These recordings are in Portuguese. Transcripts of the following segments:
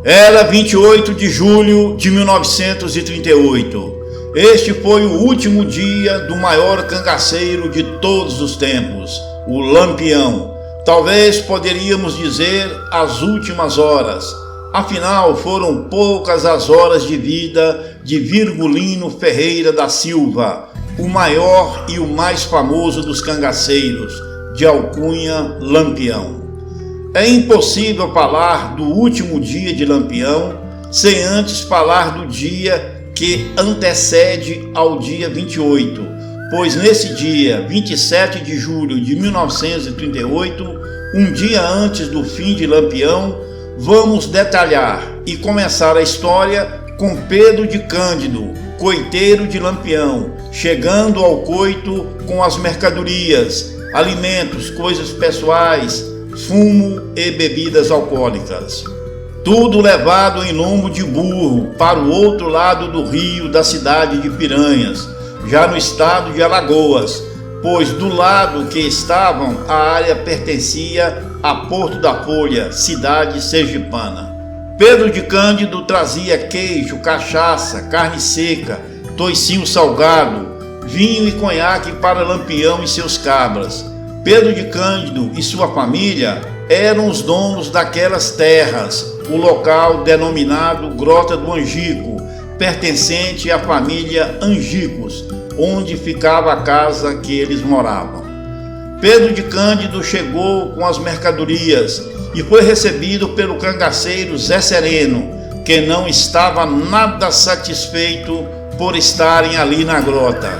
Era 28 de julho de 1938. Este foi o último dia do maior cangaceiro de todos os tempos, o Lampião. Talvez poderíamos dizer as últimas horas. Afinal, foram poucas as horas de vida de Virgulino Ferreira da Silva, o maior e o mais famoso dos cangaceiros, de alcunha Lampião. É impossível falar do último dia de Lampião sem antes falar do dia que antecede ao dia 28, pois nesse dia, 27 de julho de 1938, um dia antes do fim de Lampião, vamos detalhar e começar a história com Pedro de Cândido, coiteiro de Lampião, chegando ao coito com as mercadorias, alimentos, coisas pessoais, fumo e bebidas alcoólicas. Tudo levado em lombo de burro para o outro lado do rio da cidade de Piranhas, já no estado de Alagoas, pois do lado que estavam a área pertencia a Porto da Folha, cidade sergipana. Pedro de Cândido trazia queijo, cachaça, carne seca, toicinho salgado, vinho e conhaque para Lampião e seus cabras. Pedro de Cândido e sua família eram os donos daquelas terras, o local denominado Grota do Angico, pertencente à família Angicos, onde ficava a casa que eles moravam. Pedro de Cândido chegou com as mercadorias e foi recebido pelo cangaceiro Zé Sereno, que não estava nada satisfeito por estarem ali na grota,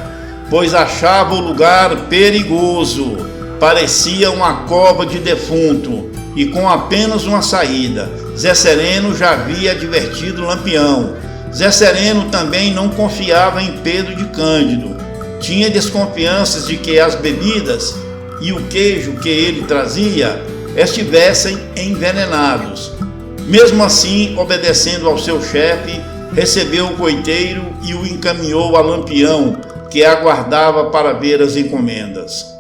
pois achava o lugar perigoso. Parecia uma cova de defunto e com apenas uma saída. Zé Sereno já havia advertido Lampião. Zé Sereno também não confiava em Pedro de Cândido. Tinha desconfianças de que as bebidas e o queijo que ele trazia estivessem envenenados. Mesmo assim, obedecendo ao seu chefe, recebeu o coiteiro e o encaminhou a Lampião, que aguardava para ver as encomendas.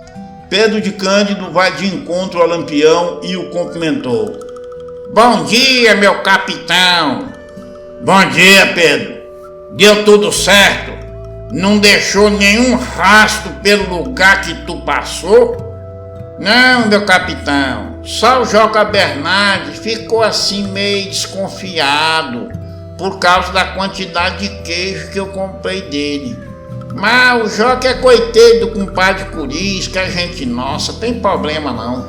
Pedro de Cândido vai de encontro a Lampião e o cumprimentou. Bom dia, meu capitão. Bom dia, Pedro. Deu tudo certo? Não deixou nenhum rastro pelo lugar que tu passou? Não, meu capitão. Só o Joca Bernardes ficou assim meio desconfiado por causa da quantidade de queijo que eu comprei dele. Mas o Joca é coiteiro do compadre Curis, que é gente nossa, tem problema não.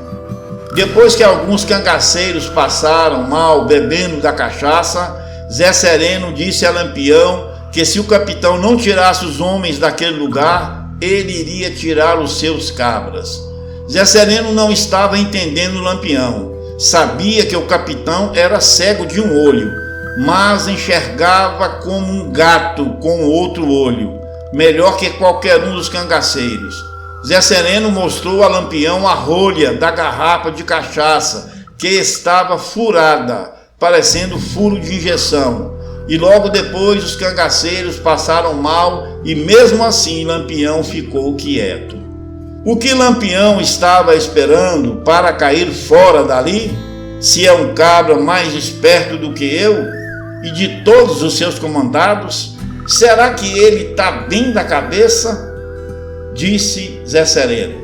Depois que alguns cangaceiros passaram mal bebendo da cachaça, Zé Sereno disse a Lampião que se o capitão não tirasse os homens daquele lugar, ele iria tirar os seus cabras. Zé Sereno não estava entendendo Lampião. Sabia que o capitão era cego de um olho, mas enxergava como um gato com outro olho, melhor que qualquer um dos cangaceiros. Zé Sereno mostrou a Lampião a rolha da garrafa de cachaça, que estava furada, parecendo furo de injeção. E logo depois os cangaceiros passaram mal e mesmo assim Lampião ficou quieto. O que Lampião estava esperando para cair fora dali? Se é um cabra mais esperto do que eu e de todos os seus comandados, será que ele está bem da cabeça? Disse Zé Sereno.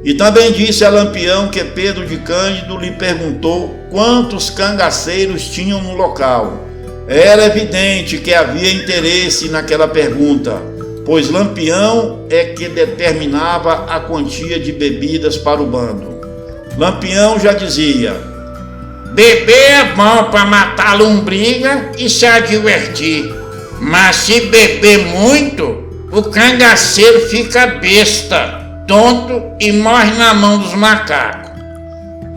E também disse a Lampião que Pedro de Cândido lhe perguntou quantos cangaceiros tinham no local. Era evidente que havia interesse naquela pergunta, pois Lampião é que determinava a quantia de bebidas para o bando. Lampião já dizia: beber é bom para matar a lombriga e se divertir, mas se beber muito, o cangaceiro fica besta, tonto e morre na mão dos macacos.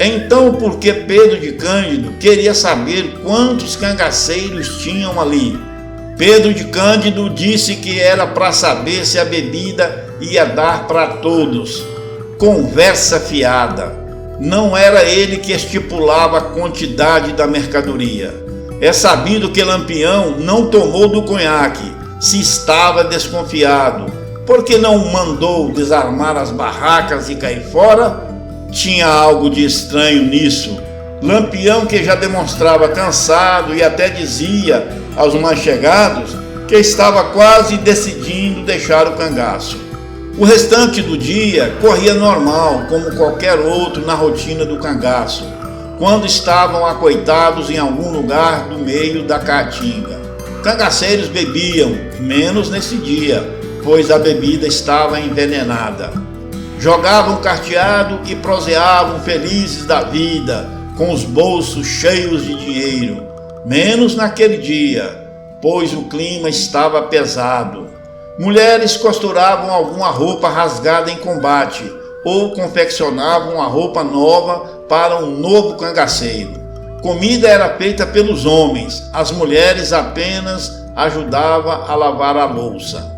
Então, por que Pedro de Cândido queria saber quantos cangaceiros tinham ali? Pedro de Cândido disse que era para saber se a bebida ia dar para todos. Conversa fiada. Não era ele que estipulava a quantidade da mercadoria. É sabido que Lampião não tomou do conhaque, se estava desconfiado. Por que não mandou desarmar as barracas e cair fora? Tinha algo de estranho nisso. Lampião, que já demonstrava cansado e até dizia aos mais chegados que estava quase decidindo deixar o cangaço. O restante do dia corria normal, como qualquer outro na rotina do cangaço, quando estavam acoitados em algum lugar do meio da caatinga. Cangaceiros bebiam, menos nesse dia, pois a bebida estava envenenada. Jogavam carteado e proseavam felizes da vida, com os bolsos cheios de dinheiro, menos naquele dia, pois o clima estava pesado. Mulheres costuravam alguma roupa rasgada em combate ou confeccionavam uma roupa nova para um novo cangaceiro. Comida era feita pelos homens, as mulheres apenas ajudavam a lavar a louça.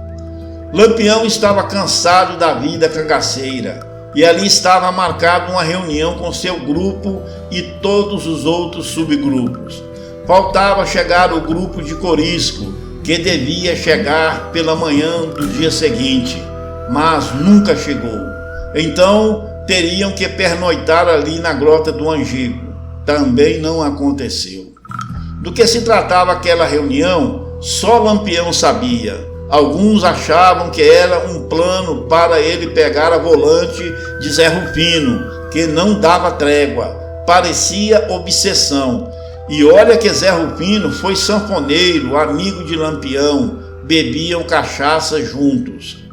Lampião estava cansado da vida cangaceira e ali estava marcada uma reunião com seu grupo e todos os outros subgrupos. Faltava chegar o grupo de Corisco, que devia chegar pela manhã do dia seguinte, mas nunca chegou. Então teriam que pernoitar ali na Grota do Angico. Também não aconteceu. Do que se tratava aquela reunião, só Lampião sabia. Alguns achavam que era um plano para ele pegar a volante de Zé Rufino, que não dava trégua, parecia obsessão. E olha que Zé Rufino foi sanfoneiro, amigo de Lampião, bebiam cachaça juntos.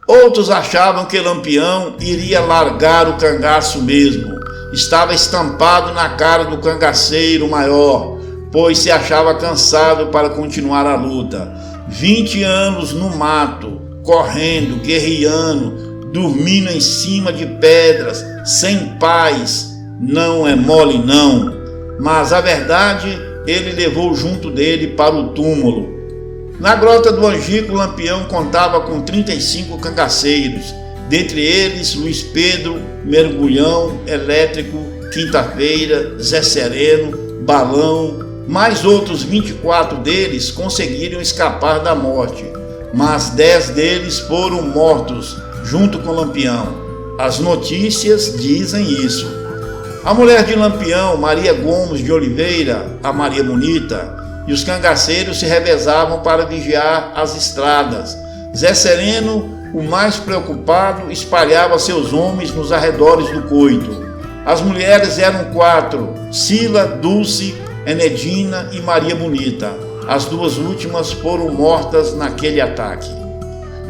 Outros achavam que Lampião iria largar o cangaço mesmo. Estava estampado na cara do cangaceiro maior, pois se achava cansado para continuar a luta. 20 anos no mato, correndo, guerreando, dormindo em cima de pedras, sem paz, não é mole não. Mas a verdade ele levou junto dele para o túmulo. Na Grota do Angico, Lampião contava com 35 cangaceiros, dentre eles Luiz Pedro, Mergulhão, Elétrico, Quinta-feira, Zé Sereno, Balão. Mais outros 24 deles conseguiram escapar da morte, mas 10 deles foram mortos junto com Lampião. As notícias dizem isso. A mulher de Lampião, Maria Gomes de Oliveira, a Maria Bonita, e os cangaceiros se revezavam para vigiar as estradas. Zé Sereno, o mais preocupado, espalhava seus homens nos arredores do coito. As mulheres eram 4, Sila, Dulce, Enedina e Maria Bonita. As duas últimas foram mortas naquele ataque.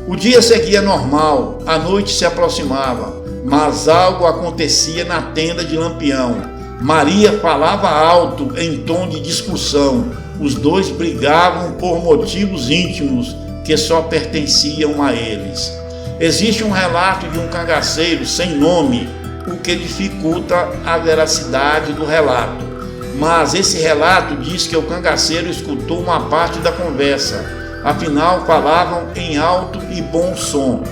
O dia seguia normal, a noite se aproximava, mas algo acontecia na tenda de Lampião. Maria falava alto em tom de discussão. Os dois brigavam por motivos íntimos que só pertenciam a eles. Existe um relato de um cangaceiro sem nome, o que dificulta a veracidade do relato. Mas esse relato diz que o cangaceiro escutou uma parte da conversa, afinal falavam em alto e bom som,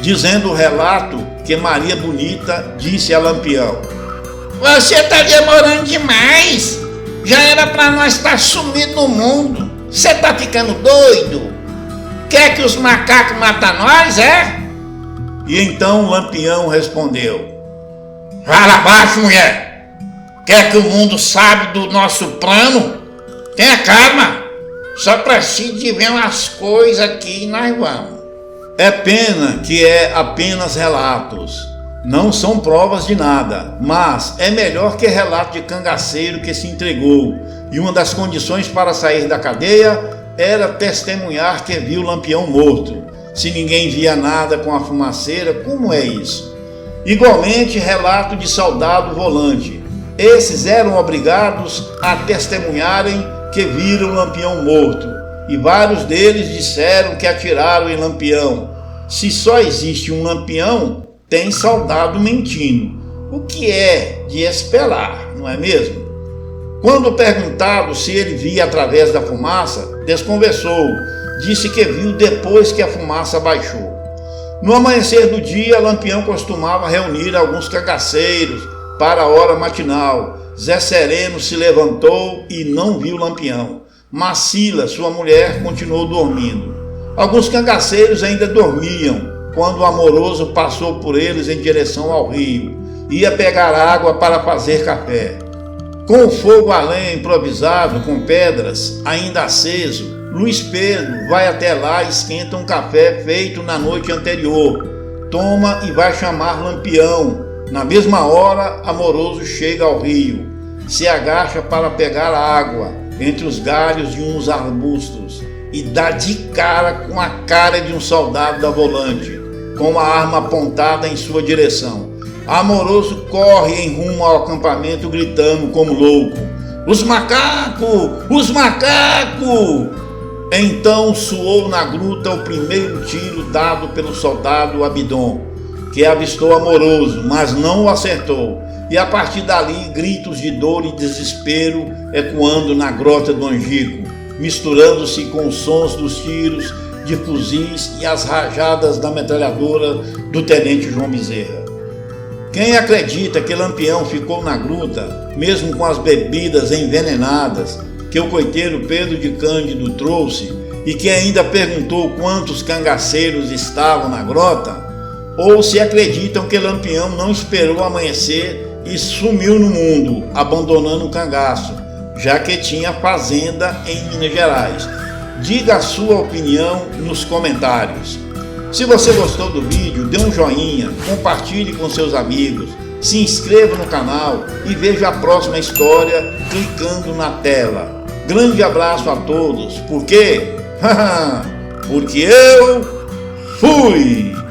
dizendo o relato que Maria Bonita disse a Lampião: "Você está demorando demais, já era para nós estar sumidos no mundo, você está ficando doido? Quer que os macacos matem nós, é?" E então Lampião respondeu: "Fala baixo, mulher. Quer que o mundo saiba do nosso plano? Tenha calma. Só precisa de ver umas coisas aqui e nós vamos." É pena que é apenas relatos. Não são provas de nada, mas é melhor que relato de cangaceiro que se entregou. E uma das condições para sair da cadeia era testemunhar que viu Lampião morto. Se ninguém via nada com a fumaceira, como é isso? Igualmente, relato de soldado volante. Esses eram obrigados a testemunharem que viram Lampião morto, e vários deles disseram que atiraram em Lampião. Se só existe um Lampião, tem soldado mentindo, o que é de esperar, não é mesmo? Quando perguntado se ele via através da fumaça, desconversou, disse que viu depois que a fumaça baixou. No amanhecer do dia, Lampião costumava reunir alguns cangaceiros para a hora matinal. Zé Sereno se levantou e não viu Lampião, mas Sila, sua mulher, continuou dormindo. Alguns cangaceiros ainda dormiam quando o amoroso passou por eles em direção ao rio. Ia pegar água para fazer café. Com o fogo a lenha improvisado, com pedras ainda aceso, Luiz Pedro vai até lá e esquenta um café feito na noite anterior. Toma e vai chamar Lampião. Na mesma hora, Amoroso chega ao rio. Se agacha para pegar água entre os galhos de uns arbustos e dá de cara com a cara de um soldado da volante, com uma arma apontada em sua direção. Amoroso corre em rumo ao acampamento gritando como louco: "Os macacos! Os macacos!" Então soou na gruta o primeiro tiro dado pelo soldado Abidon, que avistou Amoroso, mas não o acertou. E a partir dali, gritos de dor e desespero ecoando na grota do Angico, misturando-se com os sons dos tiros de fuzis e as rajadas da metralhadora do tenente João Bezerra. Quem acredita que Lampião ficou na gruta, mesmo com as bebidas envenenadas que o coiteiro Pedro de Cândido trouxe e que ainda perguntou quantos cangaceiros estavam na grota? Ou se acreditam que Lampião não esperou amanhecer e sumiu no mundo, abandonando o cangaço, já que tinha fazenda em Minas Gerais? Diga a sua opinião nos comentários. Se você gostou do vídeo, dê um joinha, compartilhe com seus amigos, se inscreva no canal e veja a próxima história clicando na tela. Grande abraço a todos, porque eu fui!